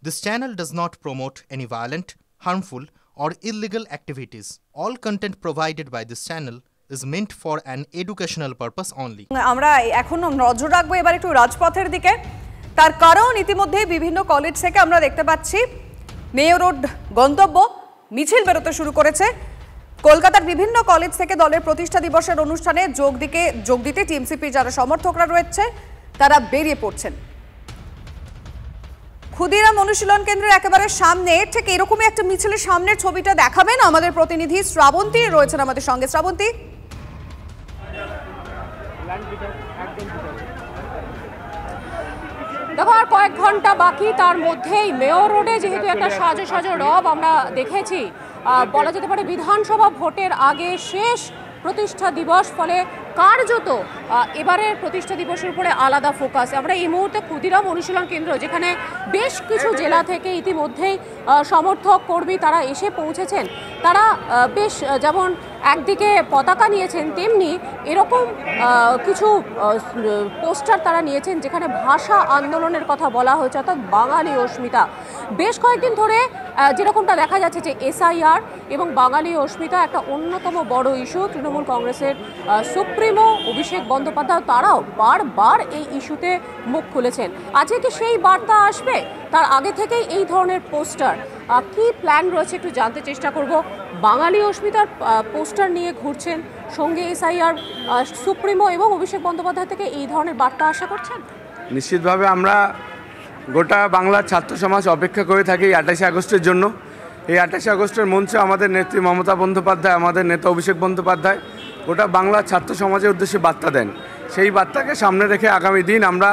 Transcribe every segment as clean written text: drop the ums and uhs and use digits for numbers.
This channel does not promote any violent, harmful, or illegal activities. All content provided by this channel is meant for an educational purpose only. আমরা এখন নজর রাখবো এবার একটু রাজপথের দিকে। তার কারণ ইতিমধ্যে বিভিন্ন কলেজ থেকে আমরা দেখতে পাচ্ছি মেয়র রোড গন্তব্য মিছিল বেরোতে শুরু করেছে। কলকাতার বিভিন্ন কলেজ থেকে দলের প্রতিষ্ঠা দিবসের অনুষ্ঠানে যোগ দিতে টিএমসিপির যারা সমর্থকরা রয়েছে তারা বেরিয়ে পড়ছেন। ক্ষুদিরাম অনুশীলন কেন্দ্রের একেবারে সামনে ঠিক এরকমই একটা মিছিলের সামনের ছবিটা দেখাবেন আমাদের প্রতিনিধি শ্রাবন্তী রয়েছেন আমাদের সঙ্গে। শ্রাবন্তী, দেখো আর কয়েক ঘন্টা বাকি, তার মধ্যেই মেয়র রোডে যেহেতু একটা সাজো সাজো রব আমরা দেখেছি, বলা যেতে পারে বিধানসভা ভোটের আগে শেষ প্রতিষ্ঠা দিবস, ফলে কার্যত এবারের প্রতিষ্ঠা দিবসের উপরে আলাদা ফোকাস। আমরা এই মুহূর্তে ক্ষুদিরাম অনুশীলন কেন্দ্র, যেখানে বেশ কিছু জেলা থেকে ইতিমধ্যেই সমর্থক কর্মী তারা এসে পৌঁছেছেন। তারা বেশ যেমন একদিকে পতাকা নিয়েছেন, তেমনি এরকম কিছু পোস্টার তারা নিয়েছেন যেখানে ভাষা আন্দোলনের কথা বলা হয়েছে, অর্থাৎ বাঙালি অস্মিতা। বেশ কয়েকদিন ধরে যেরকমটা দেখা যাচ্ছে যে এসআইআর এবং বাঙালি অস্মিতা একটা অন্যতম বড় ইস্যু। তৃণমূল কংগ্রেসের সুপ্রিমো অভিষেক বন্দ্যোপাধ্যায় তারাও বারবার এই ইস্যুতে মুখ খুলেছেন। আজকে কি সেই বার্তা আসবে? তার আগে থেকেই এই ধরনের পোস্টার, কি প্ল্যান রয়েছে একটু জানতে চেষ্টা করব। বাঙালি অস্মিতার পোস্টার নিয়ে ঘুরছেন, সঙ্গে এসআইআর, সুপ্রিমো এবং অভিষেক বন্দ্যোপাধ্যায় থেকে এই ধরনের বার্তা আশা করছেন? নিশ্চিতভাবে আমরা গোটা বাংলার ছাত্র সমাজ অপেক্ষা করে থাকি 28শে আগস্টের জন্য। এই 28শে আগস্টের মঞ্চে আমাদের নেত্রী মমতা বন্দ্যোপাধ্যায়, আমাদের নেতা অভিষেক বন্দ্যোপাধ্যায় গোটা বাংলার ছাত্র সমাজের উদ্দেশ্যে বার্তা দেন। সেই বার্তাকে সামনে রেখে আগামী দিন আমরা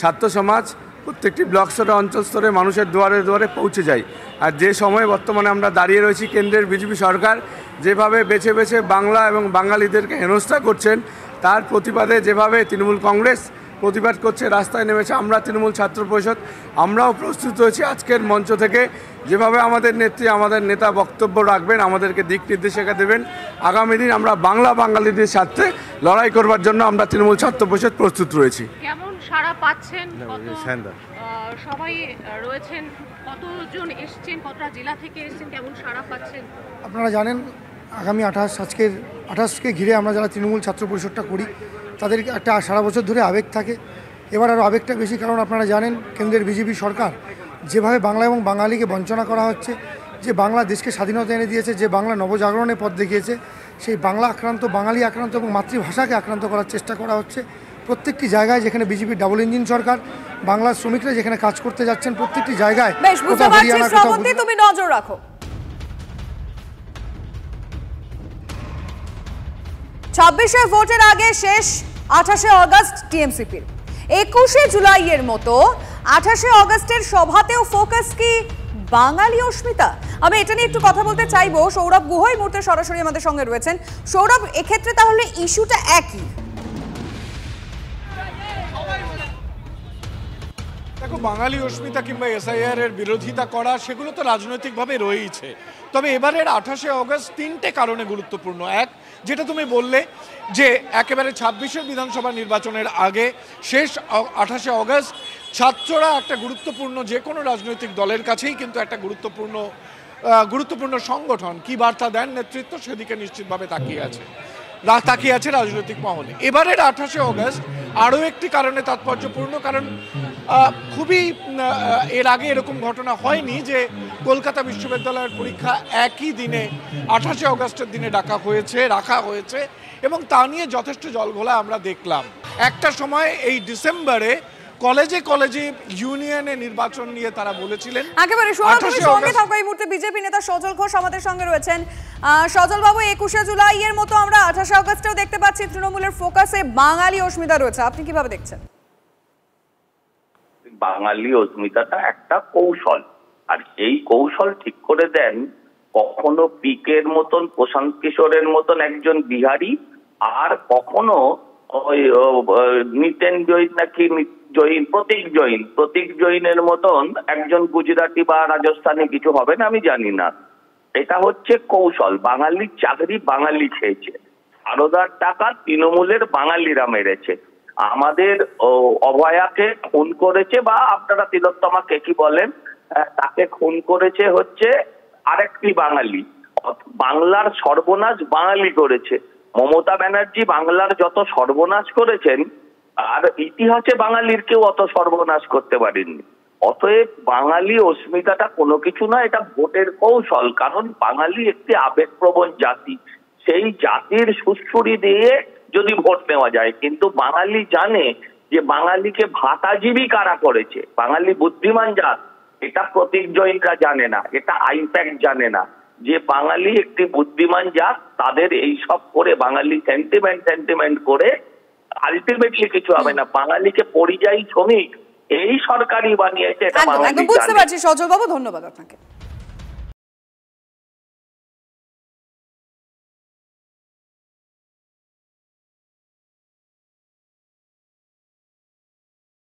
ছাত্র সমাজ প্রত্যেকটি ব্লক স্তরে, অঞ্চল স্তরে মানুষের দুয়ারে দুয়ারে পৌঁছে যাই। আর যে সময়ে বর্তমানে আমরা দাঁড়িয়ে রয়েছি, কেন্দ্রের বিজেপি সরকার যেভাবে বেছে বেছে বাংলা এবং বাঙালিদেরকে হেনস্থা করছেন, তার প্রতিবাদে যেভাবে তৃণমূল কংগ্রেস প্রতিবাদ করছে, রাস্তায় নেমেছে, আমরা তৃণমূল ছাত্র পরিষদ আমরাও প্রস্তুত হয়েছি আজকের মঞ্চ থেকে যেভাবে আমাদের নেত্রী, আমাদের নেতা বক্তব্য রাখবেন, আমাদেরকে দিক নির্দেশিকা দেবেন। আগামী দিন আমরা বাংলা বাঙালিদের সাথে লড়াই করবার জন্য আমরা তৃণমূল ছাত্র পরিষদ প্রস্তুত রয়েছি। কেমন সাড়া পাচ্ছেন? সবাই রয়েছেন, কতজন এসছেন, কতটা জেলা থেকে এসছেন, কেমন সাড়া পাচ্ছেন? আপনারা জানেন আগামী 28কে ঘিরে আমরা যারা তৃণমূল ছাত্র পরিষদটা করি তাদের একটা সারা বছর ধরে আবেগ থাকে। এবার আরও আবেগটা বেশি, কারণ আপনারা জানেন কেন্দ্রের বিজেপি সরকার যেভাবে বাংলা এবং বাঙালিকে বঞ্চনা করা হচ্ছে, যে বাংলা দেশকে স্বাধীনতা এনে দিয়েছে, যে বাংলা নবজাগরণের পথ দেখিয়েছে, সেই বাংলা আক্রান্ত, বাঙালি আক্রান্ত এবং মাতৃভাষাকে আক্রান্ত করার চেষ্টা করা হচ্ছে। প্রত্যেকটি জায়গায় যেখানে বিজেপির ডাবল ইঞ্জিন সরকার, বাংলার শ্রমিকরা যেখানে কাজ করতে যাচ্ছেন, প্রত্যেকটি জায়গায় তুমি নজর রাখো। 26শে ভোটের আগে শেষ 28শে আগস্ট টিএমসিপির। 21শে জুলাইয়ের মতো 28শে আগস্টের সভাতেও ফোকাস কি বাঙালি অস্মিতা? আমি এটা নিয়ে একটু কথা বলতে চাইবো। সৌরভ গুহ এই মুহূর্তে সরাসরি আমাদের সঙ্গে রয়েছেন। সৌরভ, এক্ষেত্রে তাহলে ইস্যুটা একই? দেখো, বাঙালি অস্মিতা কিংবা এসআইআর এর বিরোধিতা করা সেগুলো তো রাজনৈতিকভাবে রয়েইছে। তবে এবারের 28শে আগস্ট তিনটে কারণে গুরুত্বপূর্ণ। এক, যেটা তুমি বললে যে একেবারে 26শে বিধানসভা নির্বাচনের আগে শেষ 28শে আগস্ট ছাত্ররা একটা গুরুত্বপূর্ণ, যে কোনো রাজনৈতিক দলের কাছেই কিন্তু একটা গুরুত্বপূর্ণ সংগঠন। কি বার্তা দেন নেতৃত্ব, সেদিকে নিশ্চিতভাবে তাকিয়ে আছে রাজনৈতিক মহলে। এবারের 28শে আগস্ট আরও একটি কারণে তাৎপর্যপূর্ণ, কারণ খুবই এর আগে এরকম ঘটনা হয়নি যে কলকাতা বিশ্ববিদ্যালয়ের পরীক্ষা একই দিনে 28শে আগস্টের দিনে রাখা হয়েছে এবং তা নিয়ে যথেষ্ট জলঘোলা আমরা দেখলাম। একটা সময় এই ডিসেম্বরে কলেজে ইউনিয়নে নির্বাচন নিয়ে তারা বলেছিলেন। একেবারে সঙ্গে থাকো এই মুহূর্তে বিজেপি নেতা সজল ঘোষ আমাদের সঙ্গে রয়েছেন। সজল বাবু, 21শে জুলাইয়ের মতো আমরা 28শে আগস্টেও দেখতে পাচ্ছি তৃণমূলের ফোকাসে বাঙালি অস্মিতা রয়েছে, আপনি কিভাবে দেখছেন? বাঙালি অস্মিতাটা একটা কৌশল, আর এই কৌশল ঠিক করে দেন কখনো পিকের মতন, প্রশান্ত কিশোরের মতন একজন বিহারি, আর কখনো নিতেন জৈন নাকি প্রতীক জৈনের মতন একজন গুজরাটি বা রাজস্থানে কিছু হবে না, আমি জানি না। এটা হচ্ছে কৌশল। বাঙালির চাকরি বাঙালি খেয়েছে, সারদার টাকা তৃণমূলের বাঙালিরা মেরেছে। আমাদের অভয়াকে খুন করেছে, বা আপনারা তিলোত্তমাকে কি বলেন, তাকে খুন করেছে হচ্ছে আরেকটি বাঙালি। বাংলার সর্বনাশ বাঙালি করেছে। মমতা ব্যানার্জি বাংলার যত সর্বনাশ করেছেন আর ইতিহাসে বাঙালির কেউ অত সর্বনাশ করতে পারেননি। অতএব বাঙালি অস্মিতাটা কোনো কিছু না, এটা ভোটের কৌশল। কারণ বাঙালি একটি আবেগপ্রবণ জাতি, সেই জাতির সুশ্রুড়ি দিয়ে যদি ভোট নেওয়া যায়। কিন্তু বাঙালি জানে যে বাঙালিকে ভাতাজীবী কারা করেছে, বাঙালি বুদ্ধিমান জাত, এটা প্রতীক জৈনরা জানে না, এটা আইপ্যাক জানে না যে বাঙালি একটি বুদ্ধিমান জাত। তাদের এই সব করে বাঙালি সেন্টিমেন্ট করে আলটিমেটলি কিছু হবে না। বাঙালিকে পরিযায়ী শ্রমিক এই সরকারই বানিয়েছে, এটা একদম বুঝতে পারছি সজল বাবু, ধন্যবাদ আপনাকে।